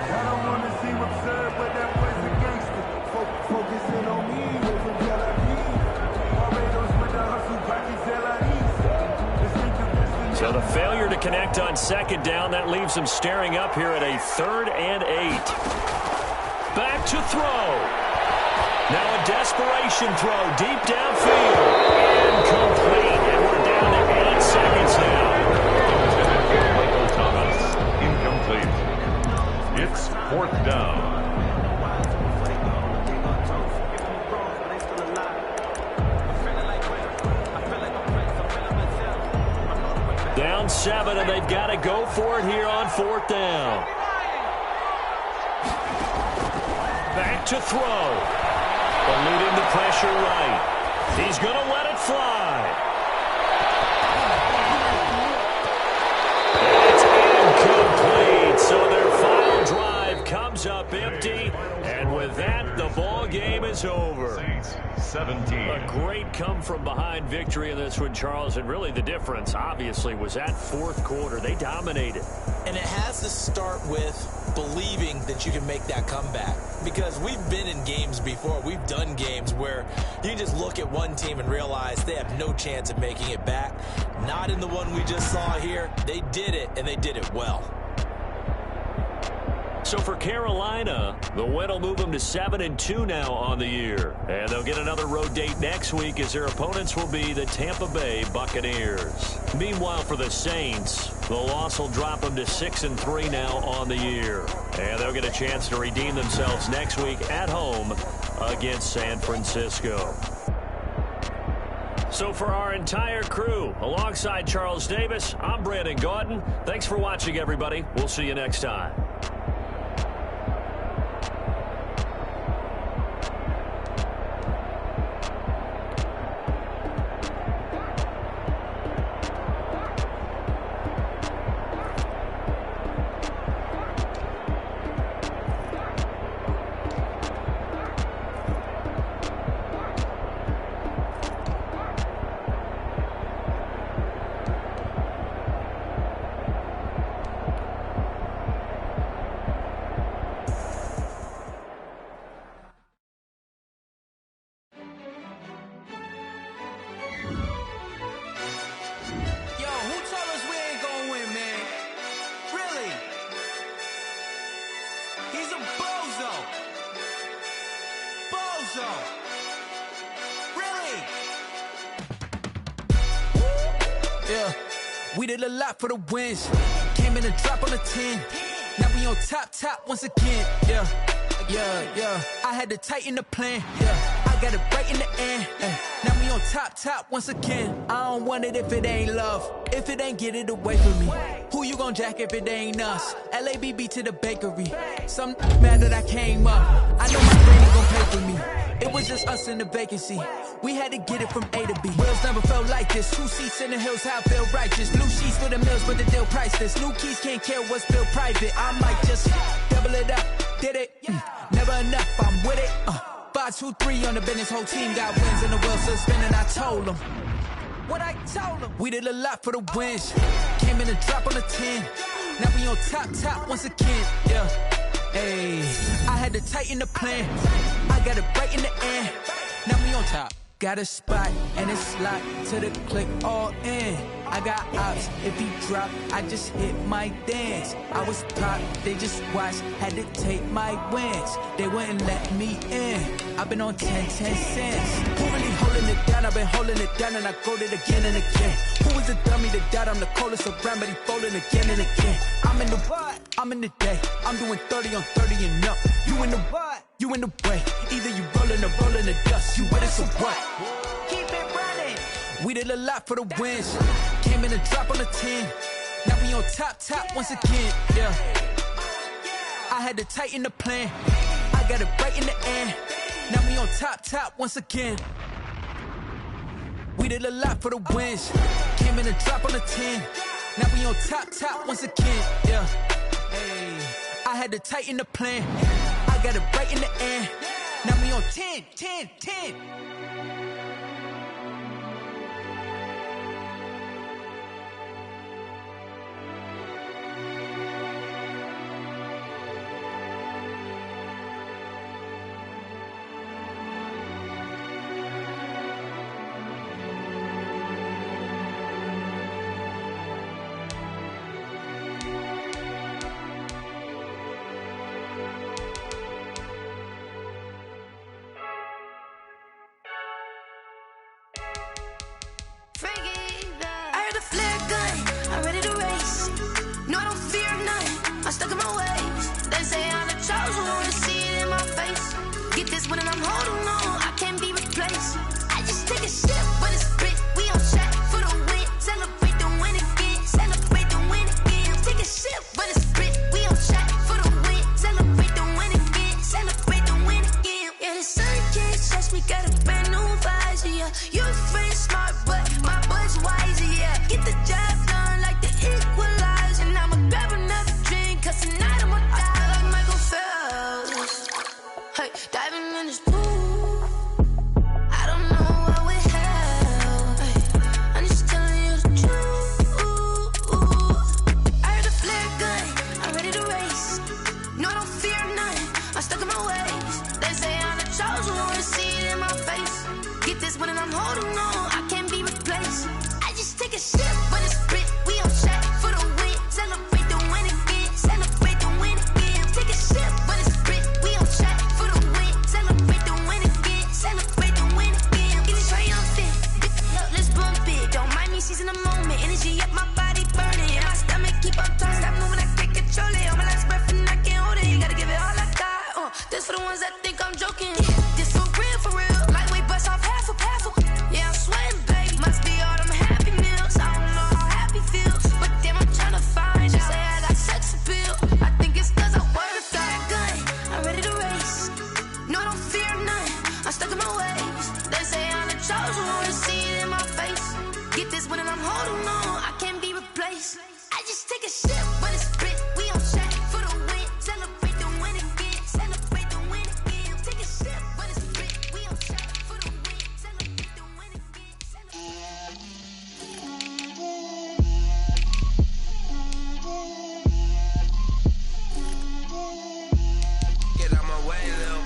So the failure to connect on second down, that leaves them staring up here at a 3rd and 8. Back to throw. Now a desperation throw deep downfield. Incomplete. And we're down to 8 seconds now. Michael Thomas, incomplete. It's 4th down. Down 7, and they've got to go for it here on 4th down. Back to throw. Eluding the pressure right. He's going to let it fly. It's incomplete. So their final drive comes up empty. And with that, the ball game is over. 17. A great come-from-behind victory in this one, Charles. And really the difference, obviously, was that 4th quarter. They dominated. And it has to start with believing that you can make that comeback. Because we've been in games before. We've done games where you just look at one team and realize they have no chance of making it back. Not in the one we just saw here. They did it, and they did it well. So for Carolina, the win will move them to 7-2 now on the year. And they'll get another road date next week as their opponents will be the Tampa Bay Buccaneers. Meanwhile, for the Saints, the loss will drop them to 6-3 now on the year. And they'll get a chance to redeem themselves next week at home against San Francisco. So for our entire crew, alongside Charles Davis, I'm Brandon Gaudin. Thanks for watching, everybody. We'll see you next time. We did a lot for the wins. Came in and drop on the 10. Now we on top once again. Yeah. I had to tighten the plan. Yeah. I got it right in the end. Now we on top once again. I don't want it if it ain't love. If it ain't, get it away from me. Who you gon' jack if it ain't us? LABB to the bakery. Some mad that I came up. I know my granny gon' pay for me. It was just us in the vacancy. We had to get it from A to B. Wheels never felt like this. 2 seats in the hills, how I feel righteous. Blue sheets for the mills, but the deal priceless. New keys can't care what's built private. I might just double it up. Did it? Never enough, I'm with it. 5, 2, 3 on the business. Whole team got wins and the wheels still spinning. I told them what I told them. We did a lot for the wins. Came in and drop on the 10. Now we on top once again. Yeah. Hey, I had to tighten the plan. I got it right in the end. Now we on top. Got a spot and it's locked to the click all in. I got ops, if he drop, I just hit my dance. I was top, they just watched, had to take my wins. They wouldn't let me in. I've been on 10 cents. Who really holding it down? I've been holding it down and I go it again and again. Who was the dummy that died? I'm the coldest around, but he folding again and again. I'm in the what? I'm in the day. I'm doing 30 on 30 and up. You in the what? You in the way. Either you rolling or rolling the dust. You with us or what? Keep it running. We did a lot for the wins. Came in and drop on the 10. Now we on top once again. Yeah. I had to tighten the plan. I got it right in the end. Now we on top once again. We did a lot for the wins. Came in and drop on the 10. Now we on top once again. Yeah. Hey. I had to tighten the plan. I got it right in the end. Now we on 10. When I'm holding on, I can't be replaced. I just take a sip, but it's spit. We on track for the win. Celebrate the win again. Celebrate the win again. Take a sip, but it's spit. We on track for the win. Celebrate the win again. Celebrate the win again. Yeah, the sun can't touch me. Got a brand new visor. Yeah, you're friend smart, but my bud's wiser. Yeah, get the job done like the equalizer. And I'ma grab another drink, 'cause tonight I'ma die like Michael Phelps. Hey, diving in this pool, I don't know what we have. Hey, I'm just telling you the truth. I heard a flare gun, I'm ready to race. No, I don't fear nothing, I'm stuck in my ways. They say I'm the chosen one, see it in my face. Get this one and I'm holding on, I can't be replaced. I just take a sip, but it's spit. We on track for the win. Celebrate the win again. Celebrate the win again. Take a sip, but it's spit. We on track. Celebrate the win again, celebrate the win again. Get it triumphant, look, let's bump it. Don't mind me, she's in the moment. Energy up, my body burning. My stomach keep up turning, stop moving, I can't control it. On my last breath and I can't hold it. You gotta give it all I got. This for the ones that think I'm joking. This for real. Lightweight bust off half a. Yeah, I'm sweating, babe. Must be all them happy meals. I don't know how happy feels, but damn, I'm trying to find. She say I got sex appeal. I think it's 'cause I work that gun. I'm ready to race. No, I don't fear nothing, I'm stuck in my ways. They say I'm the chosen one, see it in my face. Get this one and I'm holding on, I can't be replaced. I just take a sip, but it's spit. We on track for the win. Celebrate the win again. Celebrate the win again. Take a sip, but it's spit. We on track for the win. Celebrate the win again. Get out my way, Lil.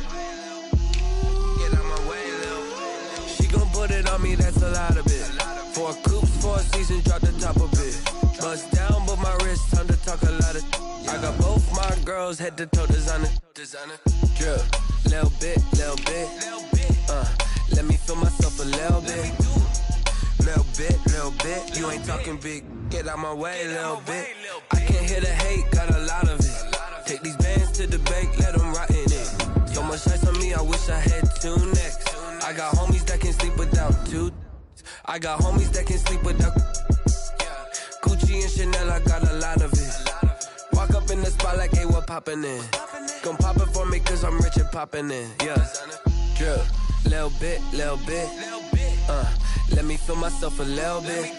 Get out my way, Lil. She gon' put it on me, that's a lot of it. 4 coops, 4 seasons, drop the top of it. Bust down, but my wrist, time to talk a lot of. I got both my girls, head to toe designer. Drip, little bit. Let me feel myself a little bit. Little bit, you ain't talking big. Get out my way, little bit. I can't hear the hate, got a lot of it. Take these bands to the bank, let them rot in it. So much ice on me, I wish I had two necks. I got homies that can sleep without two. I got homies that can sleep without Gucci and Chanel, I got a lot of it. Walk up in the spot like, hey, what poppin' in? Gon' pop it for me cause I'm rich and poppin' in. Yeah, drip, little bit. Let me feel myself a little bit.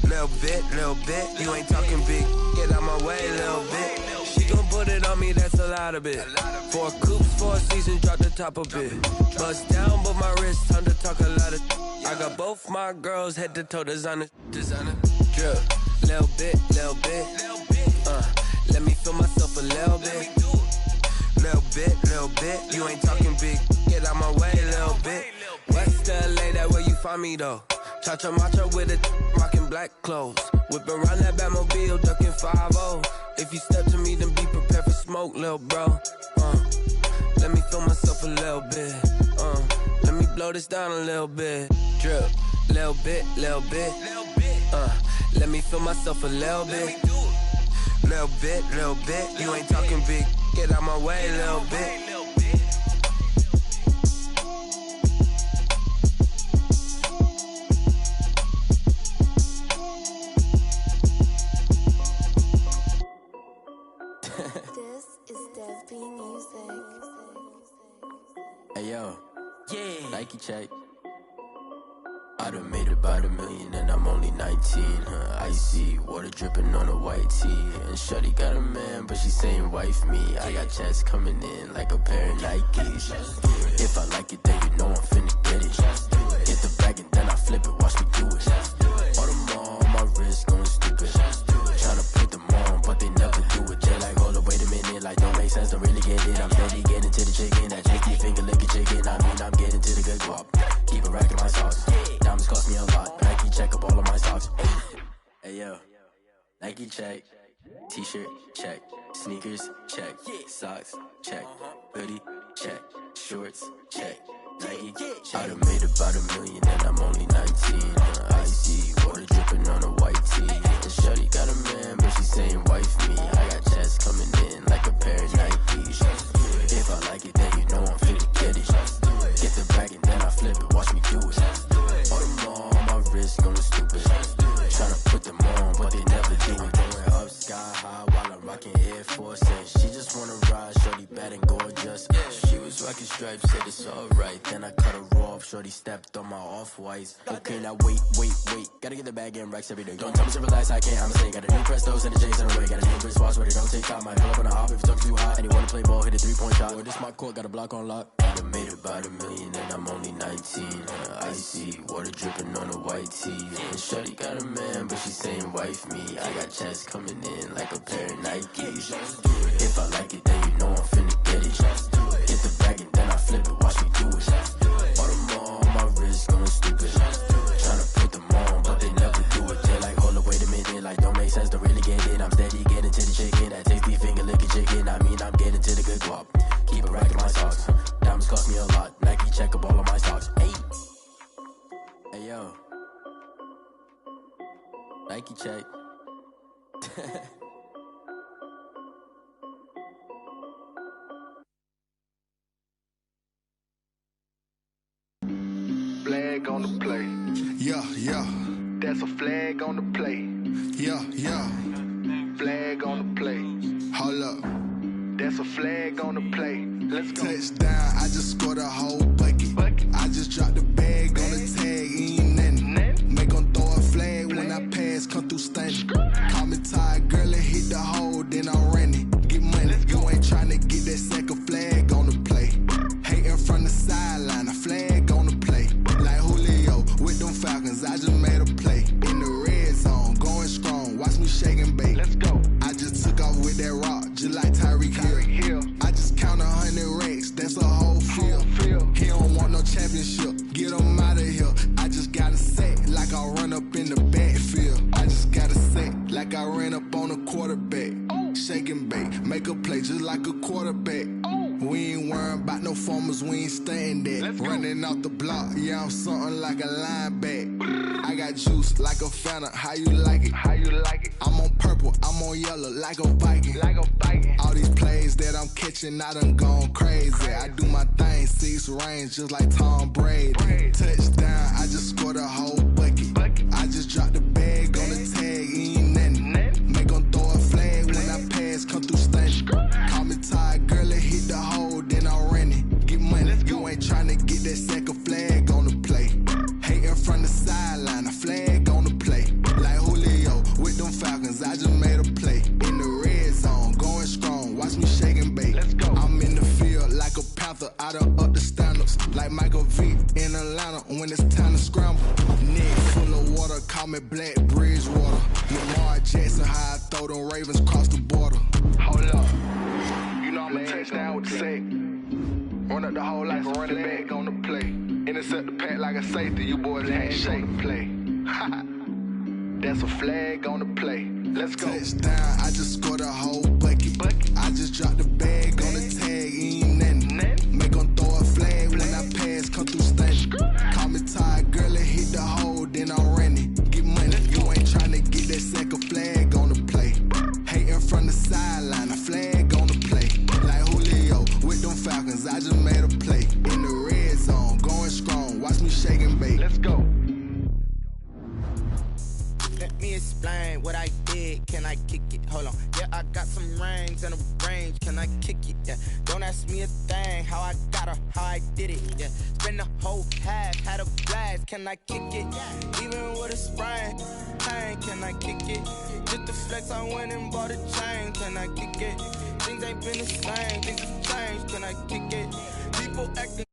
Little bit, you ain't talking big. Get out my way, little bit. She gon' put it on me, that's a lot of it. 4 coops, 4 seasons, drop the top a bit. Bust down, but my wrist, time to talk a lot of. I got both my girls, head to toe designer. Drip, little bit. Let me feel myself a little bit. Little bit, you ain't talking big. Get out my way, little bit. West LA, that where you find me though. Cha-cha matcha with it, rockin' black clothes. Whip around that Batmobile, duckin' 5-0. If you step to me, then be prepared for smoke, lil' bro. Let me feel myself a little bit. Let me blow this down a little bit. Drip, little bit. Let me feel myself a little bit. Little bit, you ain't talking big. Get out my way, little bit. This is Dev B Music. Hey yo, Yeah. Nike check. I done made about $1 million and I'm only 19. Icy water dripping on a white tee. And shorty got a man, but she saying wife me. I got checks coming in like a pair of Nikes. If I like it, then you know I'm finna get it. Get the bag and then I flip it, watch me do it. All them on my wrist going stupid. Tryna put them on, but they never do it. They like, hold up, wait a minute, like don't make sense, don't really get it. I'm steady getting to the chicken, that chicky finger licking chicken. I mean, I'm getting to the good guap. Keep a rack in my socks. Diamonds cost me a lot. Nike check up all of my socks. Hey yo, Nike check. T-shirt check. Sneakers check. Socks check. Hoodie check. Shorts check. Nike. I done made about $1 million and I'm only 19. Icy water dripping on a white tee. And shorty got a man, but she saying wife me. I got checks coming in like a pair of Nikes. If I like it, then you know I'm finna get it. Get the bag and then I flip it, watch me do it. All them on my wrist going stupid. Tryna put them on, but they never do it. Going up sky high while I'm rocking Air Force. And she just wanna ride, shorty bad and gorgeous. She was rocking stripes, said it's alright. Then I cut her off, shorty stepped on my off-whites. Okay, now wait. Gotta get the bag and racks every day. Don't tell me to relax, I can't, I'ma say. Got a new Prestos and the J's on the way. Got a new Chris Watch, but it don't take time. Might pull up on a hop if it talks too hot. And you wanna play ball, hit a 3-point shot. Or this my court, got a block on lock. I done made about $1 million and I'm only 19. Icy water dripping on a white tee. And shorty got a man, but she saying wife me. I got checks coming in like a pair of Nikes. If I like it, then you know I'm finna get it. Get the bag and then I flip it, watch me do it. All them on my wrist going stupid. Tryna put them on, but they never do it. They like, hold up, wait a minute, like don't make sense, don't really get it. I'm steady getting to the chicken, that tasty finger licking chicken. I mean, I'm getting to the good guap. Keep a rack in my socks. Diamonds cost me a lot. Nike check up all of my socks. Hey yo, Nike check. Flag on the play. Yeah. That's a flag on the play. Yeah. Flag on the play. Hold up. That's a flag on the play. Let's go. Touchdown, I just scored a whole bucket. I just dropped the bag on the tag, ain't nothing. Make 'em throw a flag when I pass, come through stunning. Call me tired, girl, and hit the hole, then I'm running. Get money, you ain't tryna get that second flag on the play. Hating from the sideline, a flag on the play. Like Julio with them Falcons, I just made a play. In the red zone, going strong, watch me shake and bake. Let's go. I just took off with that rock, just like Tyreek Hill. I just count 100 racks, that's a whole field. He don't want no championship, get him out of here. I just gotta set like I run up in the backfield. I just gotta set like I ran up on a quarterback. Shake and bake, make a play just like a quarterback. We ain't worrying about no formers, we ain't staying there. Running off the block, yeah, I'm something like a linebacker. I got juice like a Fanta, how you like it? How you like it? I'm on purple, I'm on yellow, like a Viking. Like a Viking. All these plays that I'm catching, I done gone crazy. I do my thing, 6 range, just like Tom Brady. Touchdown, I just scored a whole bucket. I just dropped the bag on the tag, ain't nothing. Make 'em throw a flag when I pass, come through stunning. Call me tired, girl, it hit the hole, then I ran it. Get money, you ain't tryna get that second flag on the play. Hating from the sideline, a flag on the play. Like Julio with them Falcons, I just made a play. In the red zone, going strong, watch me shake and bake. I'm in the field like a Panther, I done up the standards. Like Michael V in Atlanta when it's time to scramble. Neck full of water, call me Black Bridgewater. Lamar Jackson, how I throw them Ravens cross the border. Hold up, you know I'm a touchdown with the sack. Run up the whole life, running back on the play. Intercept the pack like a safety, you boys ain't shake play. That's a flag on the play. Let's go. Touchdown, I just scored a whole bucket. I just dropped the bag on the tag, ain't nothing. Make 'em throw a flag when I pass, come through stunning. Call me tired, girl, it hit the hole, then I ran it. Get money, you ain't tryna get that second flag on the play. Hating from the sideline, a flag on the play. Like Julio with them Falcons, I just made a play. In the red zone, going strong, watch me shake and bake. Let's go. Let me explain what I did. Can I kick it? Hold on. Yeah, I got some rings and a range. Can I kick it? Yeah. Don't ask me a thing. How I got her, how I did it. Yeah. Spend the whole half, had a blast. Can I kick it? Even with a sprain. Pain, can I kick it? Just the flex, I went and bought a chain. Can I kick it? Things ain't been the same. Things have changed. Can I kick it? People acting